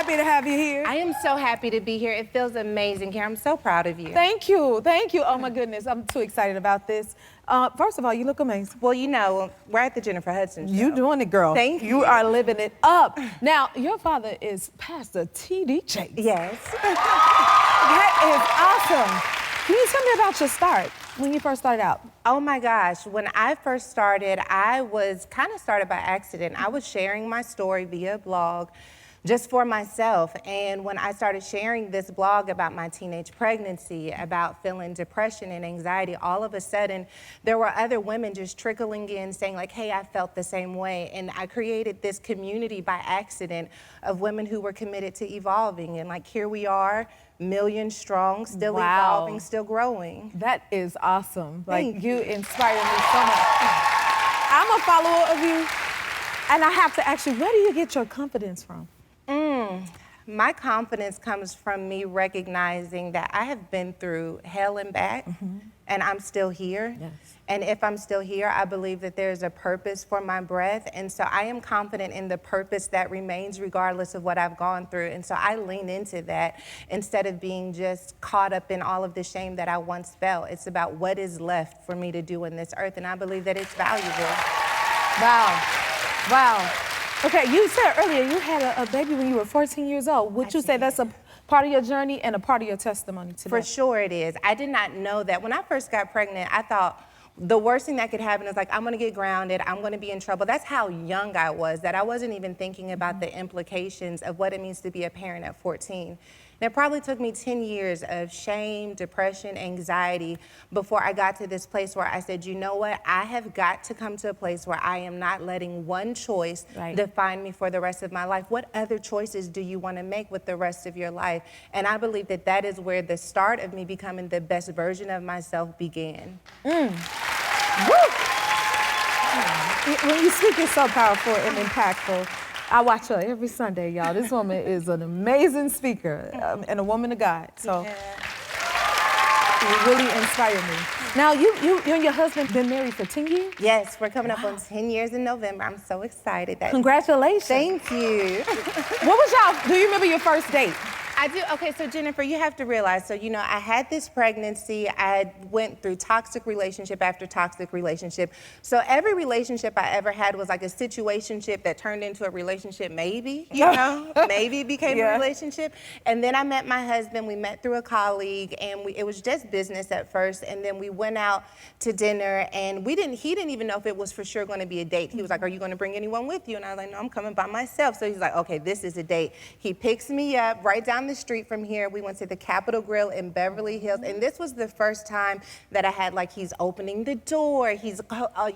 happy to have you here. I am so happy to be here. It feels amazing here. I'm so proud of you. Thank you. Thank you. Oh, my goodness. I'm too excited about this. First of all, you look amazing. Well, you know, we're at the Jennifer Hudson show. You doing it, girl. Thank you. You are living it up. Now, your father is Pastor T.D. Chase. Yes. That is awesome. Can you tell me about your start, when you first started out? Oh my gosh, when I first started, I was kind of started by accident. I was sharing my story via a blog just for myself. And when I started sharing this blog about my teenage pregnancy, about feeling depression and anxiety, all of a sudden, there were other women just trickling in saying like, hey, I felt the same way. And I created this community by accident of women who were committed to evolving. And like, here we are, million strong, still evolving, still growing. That is awesome. Thank you inspire me so much. I'm a follower of you, and I have to ask you, where do you get your confidence from? My confidence comes from me recognizing that I have been through hell and back, and I'm still here. Yes. And if I'm still here, I believe that there's a purpose for my breath. And so I am confident in the purpose that remains regardless of what I've gone through. And so I lean into that instead of being just caught up in all of the shame that I once felt. It's about what is left for me to do in this earth. And I believe that it's valuable. Wow. Wow. Okay, you said earlier you had a baby when you were 14 years old. Would you say that's a part of your journey and a part of your testimony today? For sure it is. I did not know that. When I first got pregnant, I thought the worst thing that could happen is like, I'm gonna get grounded, I'm gonna be in trouble. That's how young I was, that I wasn't even thinking about the implications of what it means to be a parent at 14. And it probably took me 10 years of shame, depression, anxiety before I got to this place where I said, you know what? I have got to come to a place where I am not letting one choice define me for the rest of my life. What other choices do you want to make with the rest of your life? And I believe that that is where the start of me becoming the best version of myself began. Woo! When you speak, it's so powerful and impactful. I watch her every Sunday, y'all. This woman is an amazing speaker and a woman of God. So you really inspire me. Now, you and your husband been married for 10 years? Yes, we're coming up on 10 years in November. I'm so excited. Congratulations. Thank you. What was y'all, do you remember your first date? I do. Okay, so Jennifer, you have to realize, so you know, I had this pregnancy. I went through toxic relationship after toxic relationship. So every relationship I ever had was like a situationship that turned into a relationship, maybe, you know, maybe it became a relationship. And then I met my husband. We met through a colleague, and it was just business at first. And then we went out to dinner, and he didn't even know if it was for sure going to be a date. He was like, are you going to bring anyone with you? And I was like, no, I'm coming by myself. So he's like, okay, this is a date. He picks me up right down the street from here. We went to the Capitol Grill in Beverly Hills, and this was the first time that I had, like, he's opening the door, he's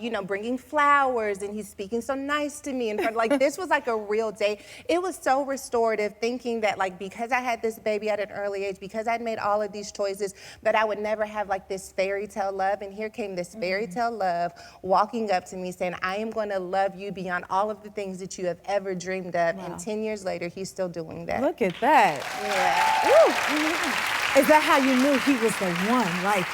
you know, bringing flowers, and he's speaking so nice to me, and like, this was like a real date. It was so restorative, thinking that, like, because I had this baby at an early age, because I'd made all of these choices, that I would never have like this fairy tale love. And here came this fairy tale love walking up to me saying, I am going to love you beyond all of the things that you have ever dreamed of. And 10 years later, he's still doing that. Look at that. Is that how you knew he was the one? Like,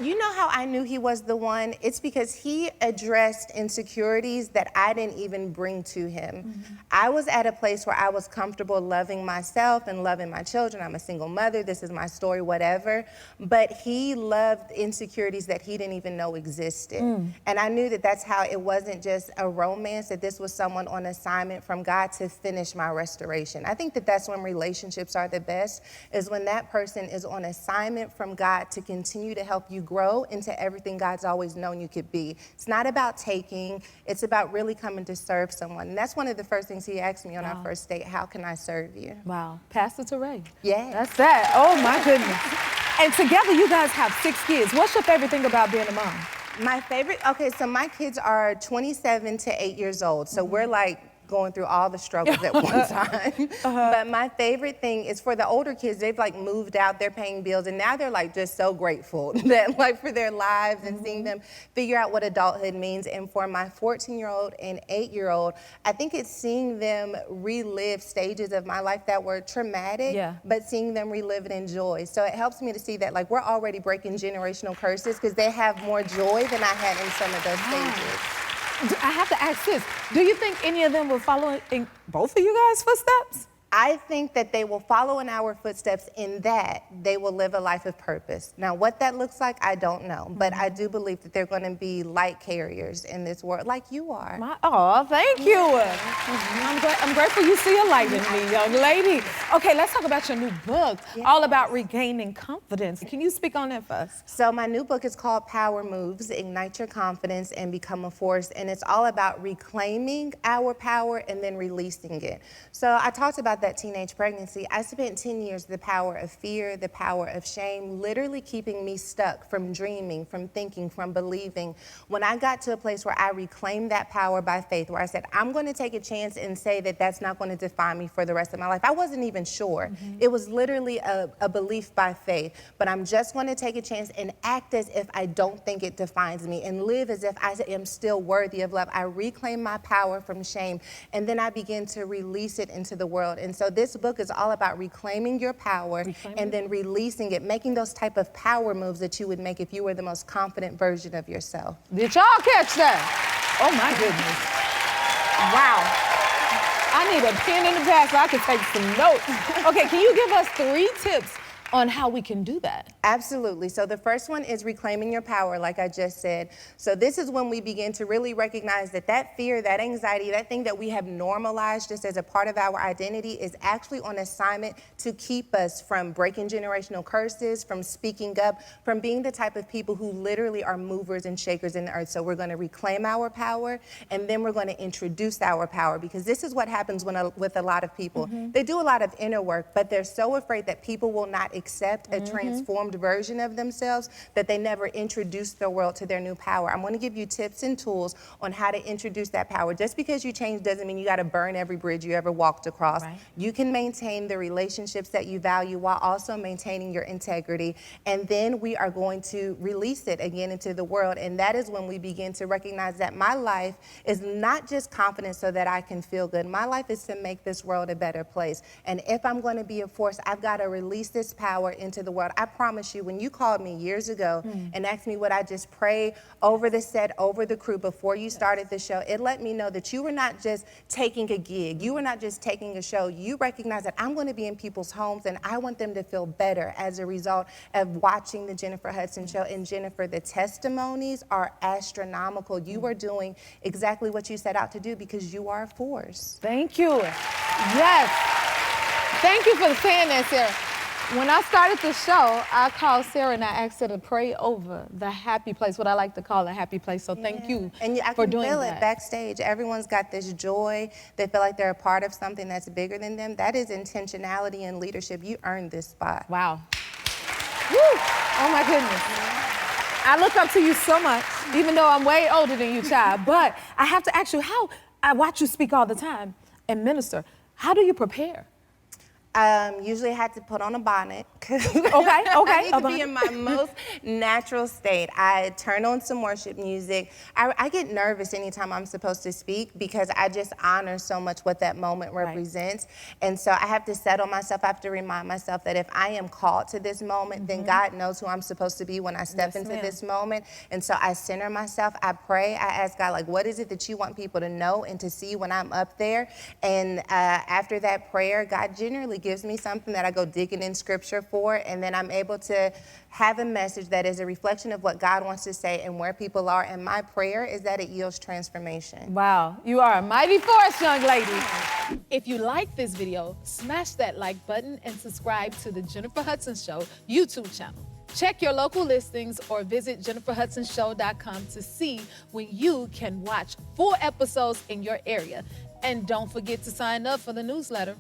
you know how I knew he was the one? It's because he addressed insecurities that I didn't even bring to him. I was at a place where I was comfortable loving myself and loving my children. I'm a single mother, this is my story, whatever. But he loved insecurities that he didn't even know existed. And I knew that that's how it wasn't just a romance, that this was someone on assignment from God to finish my restoration. I think that that's when relationships are the best, is when that person is on assignment from God to continue to help you grow into everything God's always known you could be. It's not about taking, it's about really coming to serve someone. And that's one of the first things he asked me on our first date, how can I serve you? Wow, Pastor Teray. Yeah. That's that, oh my goodness. And together you guys have 6 kids. What's your favorite thing about being a mom? My favorite, okay, so my kids are 27 to 8 years old. So we're like going through all the struggles at one time. But my favorite thing is for the older kids, they've like moved out, they're paying bills, and now they're like just so grateful that like for their lives and seeing them figure out what adulthood means. And for my 14-year-old and 8-year-old, I think it's seeing them relive stages of my life that were traumatic, but seeing them relive it in joy. So it helps me to see that like we're already breaking generational curses because they have more joy than I had in some of those stages. I have to ask this. Do you think any of them will follow in both of you guys' footsteps? I think that they will follow in our footsteps in that they will live a life of purpose. Now, what that looks like, I don't know. But I do believe that they're going to be light carriers in this world, like you are. Thank you. I'm grateful you see a light in me, young lady. Okay, let's talk about your new book, all about regaining confidence. Can you speak on that for us? So my new book is called Power Moves, Ignite Your Confidence and Become a Force. And it's all about reclaiming our power and then releasing it. So I talked about that teenage pregnancy. I spent 10 years, the power of fear, the power of shame, literally keeping me stuck from dreaming, from thinking, from believing. When I got to a place where I reclaimed that power by faith, where I said, I'm going to take a chance and say that that's not going to define me for the rest of my life. I wasn't even sure. It was literally a belief by faith, but I'm just going to take a chance and act as if I don't think it defines me and live as if I am still worthy of love. I reclaim my power from shame, and then I begin to release it into the world. And so this book is all about reclaiming your power and then releasing it, making those type of power moves that you would make if you were the most confident version of yourself. Did y'all catch that? Oh my goodness. Wow. I need a pen in the pad so I can take some notes. Okay, can you give us 3 tips on how we can do that? Absolutely. So the first one is reclaiming your power, like I just said. So this is when we begin to really recognize that that fear, that anxiety, that thing that we have normalized just as a part of our identity is actually on assignment to keep us from breaking generational curses, from speaking up, from being the type of people who literally are movers and shakers in the earth. So we're going to reclaim our power, and then we're going to introduce our power, because this is what happens with a lot of people. They do a lot of inner work, but they're so afraid that people will not accept a transformed version of themselves that they never introduce the world to their new power. I'm going to give you tips and tools on how to introduce that power. Just because you change doesn't mean you got to burn every bridge you ever walked across. You can maintain the relationships that you value while also maintaining your integrity. And then we are going to release it again into the world. And that is when we begin to recognize that my life is not just confidence so that I can feel good. My life is to make this world a better place. And if I'm going to be a force, I've got to release this power into the world. I promise you, when you called me years ago and asked me would I just pray over the set, over the crew before you started the show, it let me know that you were not just taking a gig. You were not just taking a show. You recognize that I'm going to be in people's homes and I want them to feel better as a result of watching the Jennifer Hudson show. And Jennifer, the testimonies are astronomical. You are doing exactly what you set out to do because you are a force. Thank you. Yes. Thank you for saying that, Sarah. When I started the show, I called Sarah and I asked her to pray over the happy place, what I like to call a happy place. So thank you and I for can doing feel that. it backstage. Everyone's got this joy. They feel like they're a part of something that's bigger than them. That is intentionality and leadership. You earned this spot. Wow. Woo. Oh my goodness. I look up to you so much, even though I'm way older than you, child. But I have to ask you, how I watch you speak all the time and minister. How do you prepare? Usually I had to put on a bonnet. Okay. I need to be in my most natural state. I turn on some worship music. I get nervous anytime I'm supposed to speak because I just honor so much what that moment represents. And so I have to settle myself. I have to remind myself that if I am called to this moment, then God knows who I'm supposed to be when I step into this moment. And so I center myself. I pray. I ask God, like, what is it that you want people to know and to see when I'm up there? And after that prayer, God generally gives me something that I go digging in scripture for, and then I'm able to have a message that is a reflection of what God wants to say and where people are. And my prayer is that it yields transformation. Wow, you are a mighty force, young lady. If you like this video, smash that like button and subscribe to the Jennifer Hudson Show YouTube channel. Check your local listings or visit jenniferhudsonshow.com to see when you can watch full episodes in your area. And don't forget to sign up for the newsletter.